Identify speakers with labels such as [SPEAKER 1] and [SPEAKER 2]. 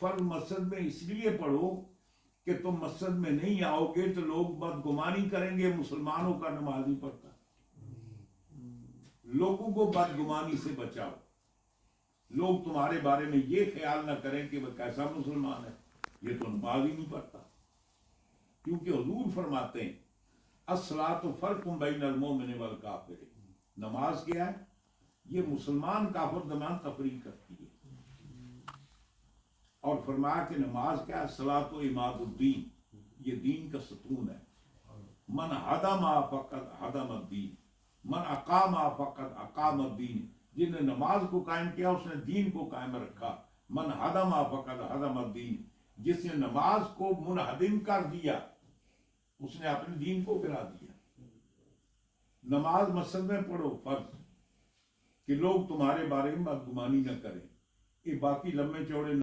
[SPEAKER 1] फर्ज मस्जिद में इसलिए पढ़ो कि तुम मस्जिद में नहीं आओगे तो लोग बदगुमानी करेंगे मुसलमानों का नमाज नहीं पढ़ता। लोगों को बदगुमानी से बचाओ, लोग तुम्हारे बारे में ये ख्याल ना करें कि वह कैसा मुसलमान है, ये तो नमाज ही नहीं पढ़ता। क्योंकि हुजूर फरमाते हैं अस्सलातु फर्कुम बैनल मोमिन वल काफिर, नमाज क्या है? ये मुसलमान काफिर दरमियान तफरीक करती है। और फरमाया कि नमाज क्या है? सलातो इमादुद्दीन, ये दीन का सतून है। मन हदमा फकद हदमद्दीन, मन अकामा फकद अकामद्दीन, जिसने नमाज को कायम किया उसने दीन को कायम रखा। मन हदमा फकद हदमद्दीन, जिसने नमाज को मुनहदिम कर दिया उसने अपने दीन को गिरा दिया। नमाज मस्जिद में पढ़ो फर्ज, कि लोग तुम्हारे बारे में बदगुमानी न करें। ये बाकी लंबे चौड़े